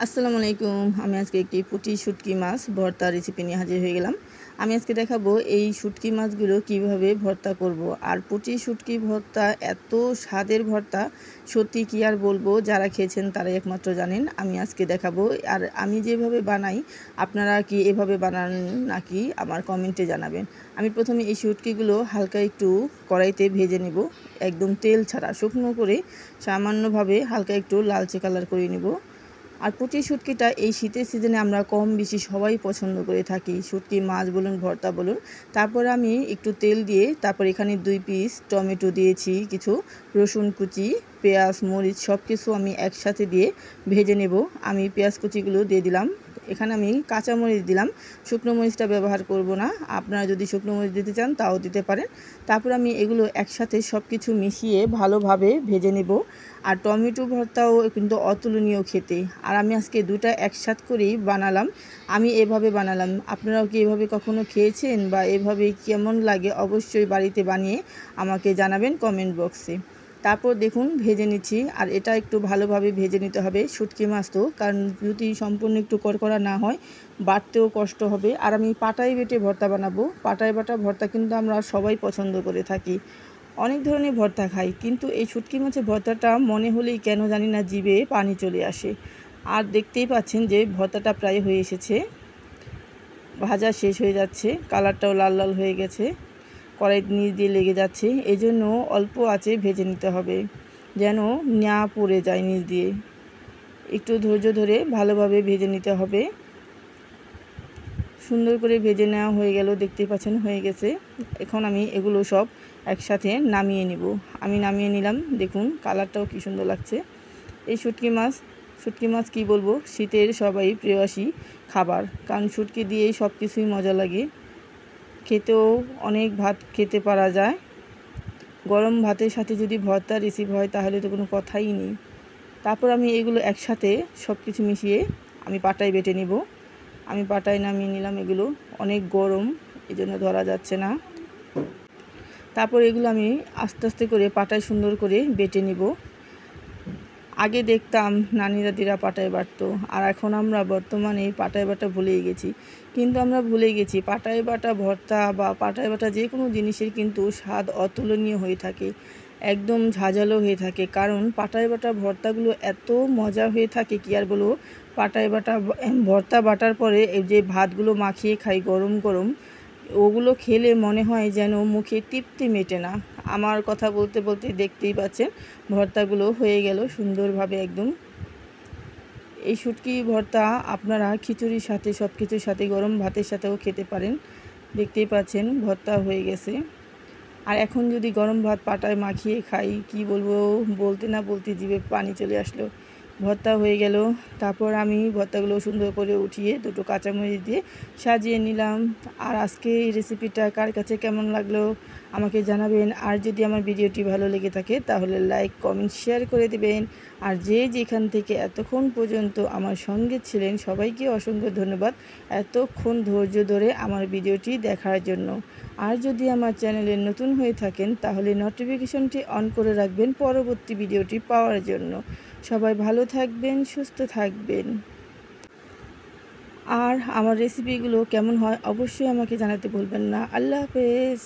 আসসালামু আলাইকুম। আমি আজকে একটি পুঁটি শুটকি মাছ ভর্তা রেসিপি নিয়ে হাজির হয়ে গেলাম। আমি আজকে দেখাবো এই শুটকি মাছগুলো কিভাবে ভর্তা করব। আর পুঁটি শুটকি ভর্তা এত স্বাদের ভর্তা, সত্যি কি আর বলবো, যারা খেয়েছেন তারাই একমাত্র জানেন। আমি আজকে দেখাবো। আর আমি যেভাবে বানাই, আপনারা কি এভাবে বানান নাকি আমার কমেন্টে জানাবেন। আমি প্রথমে এই শুটকিগুলো হালকা একটু কড়াইতে ভেজে নেব, একদম তেল ছাড়া, শুকনো করে সামান্যভাবে হালকা একটু লালচে কালার করে নেব। আর পুঁটি শুটকিটা এই শীতের সিজনে আমরা কম বেশি সবাই পছন্দ করে থাকি, শুটকি মাছ বলুন ভর্তা বলুন। তারপর আমি একটু তেল দিয়ে তারপর এখানে 2 পিস টমেটো দিয়েছি, কিছু রসুন কুচি, পেঁয়াজ মরিচ সব কিছু আমি একসাথে দিয়ে ভেজে নেব। আমি পেঁয়াজ কুচিগুলো দিয়ে দিলাম। এখানে আমি কাঁচা মরিচ দিলাম, শুকনো মরিচটা ব্যবহার করব না। আপনারা যদি শুকনো মরিচ দিতে চান তাও দিতে পারেন। তারপর আমি এগুলো একসাথে সব কিছু মিশিয়ে ভালোভাবে ভেজে নেব। আর টমেটো ভর্তাও কিন্তু অতুলনীয় খেতে। আর আমি আজকে দুটা একসাথ করেই বানালাম। আমি এভাবে বানালাম, আপনারাও কি এভাবে কখনো খেয়েছেন বা এভাবে কেমন লাগে অবশ্যই বাড়িতে বানিয়ে আমাকে জানাবেন কমেন্ট বক্সে। তারপর দেখুন ভেজে নিচ্ছি। আর এটা একটু ভালোভাবে ভেজে নিতে হবে শুটকি মাছ তো, কারণ যদি সম্পূর্ণ একটু কড়কড়া না হয় বাটতেও কষ্ট হবে। আর আমি পাটায় বেটে ভর্তা বানাবো। পাটায় বাটা ভর্তা কিন্তু আমরা সবাই পছন্দ করে থাকি। অনেক ধরনের ভর্তা খাই, কিন্তু এই শুটকি মাছের ভর্তাটা মনে হলেই কেন জানি না জিভে পানি চলে আসে। আর দেখতেই পাচ্ছেন যে ভর্তাটা প্রায় হয়ে এসেছে, ভাজা শেষ হয়ে যাচ্ছে, কালারটাও লাল লাল হয়ে গেছে, কড়াইয়ের নিচ দিয়ে লেগে যাচ্ছে। এই জন্য অল্প আঁচে ভেজে নিতে হবে, যেন না পড়ে যায় নিচ দিয়ে। একটু ধৈর্য ধরে ভালোভাবে ভেজে নিতে হবে। সুন্দর করে ভেজে নেওয়া হয়ে গেল, দেখতেই পাচ্ছেন হয়ে গেছে। এখন আমি এগুলো সব একসাথে নামিয়ে নিব। আমি নামিয়ে নিলাম, দেখুন কালারটাও কি সুন্দর লাগছে। এই শুটকি মাছ কি বলবো, শীতের সবাই প্রেয়সী খাবার, কারণ শুটকি দিয়েই সব কিছুই মজা লাগে। খেতেও অনেক ভাত খেতে পারা যায়। গরম ভাতের সাথে যদি ভর্তা রিসিভ হয় তাহলে তো কোনো কথাই নেই। তারপর আমি এগুলো একসাথে সব কিছু মিশিয়ে আমি পাটায় বেটে নিব। আমি পাটায় নামিয়ে নিলাম, এগুলো অনেক গরম এই জন্য ধরা যাচ্ছে না। তারপর এগুলো আমি আস্তে আস্তে করে পাটায় সুন্দর করে বেটে নিব। আগে দেখতাম নানি দাদিরা পাটায় বাটতো, আর এখন আমরা বর্তমানে পাটায় বাটা ভুলেই গেছি। কিন্তু আমরা ভুলে গেছি পাটায় বাটা ভর্তা বা পাটায় বাটা যে কোনো জিনিসের কিন্তু স্বাদ অতুলনীয় হয়ে থাকে, একদম ঝাঁঝালো হয়ে থাকে। কারণ পাটায় বাটা ভর্তাগুলো এত মজা হয়ে থাকে কি আর বলবো। পাটায় বাটা ভর্তা বাটার পরে এই যে ভাতগুলো মাখিয়ে খাই গরম গরম, ওগুলো খেলে মনে হয় যেন মুখে তৃপ্তি মেটে না। আমার কথা বলতে বলতে দেখতেই পাচ্ছেন ভর্তাগুলো হয়ে গেল সুন্দরভাবে একদম। এই শুটকি ভর্তা আপনারা খিচুড়ির সাথে সব কিছুর সাথে গরম ভাতের সাথেও খেতে পারেন। দেখতেই পাচ্ছেন ভর্তা হয়ে গেছে। আর এখন যদি গরম ভাত পাটায় মাখিয়ে খাই, কি বলবো, বলতে না বলতে জিভে পানি চলে আসলো। ভর্তা হয়ে গেল। তারপর আমি ভর্তাগুলো সুন্দর করে উঠিয়ে দুটো কাঁচামরিচ দিয়ে সাজিয়ে নিলাম। আর আজকে এই রেসিপিটা কার কাছে কেমন লাগলো আমাকে জানাবেন। আর যদি আমার ভিডিওটি ভালো লেগে থাকে তাহলে লাইক কমেন্ট শেয়ার করে দেবেন। আর যে যেখান থেকে এতক্ষণ পর্যন্ত আমার সঙ্গে ছিলেন সবাইকে অসংখ্য ধন্যবাদ এতক্ষণ ধৈর্য ধরে আমার ভিডিওটি দেখার জন্য। আর যদি আমার চ্যানেলে নতুন হয়ে থাকেন তাহলে নোটিফিকেশনটি অন করে রাখবেন পরবর্তী ভিডিওটি পাওয়ার জন্য। সবাই ভালো থাকবেন, সুস্থ থাকবেন। আর আমার রেসিপিগুলো কেমন হয় অবশ্যই আমাকে জানাতে ভুলবেন না। আল্লাহ হাফেজ।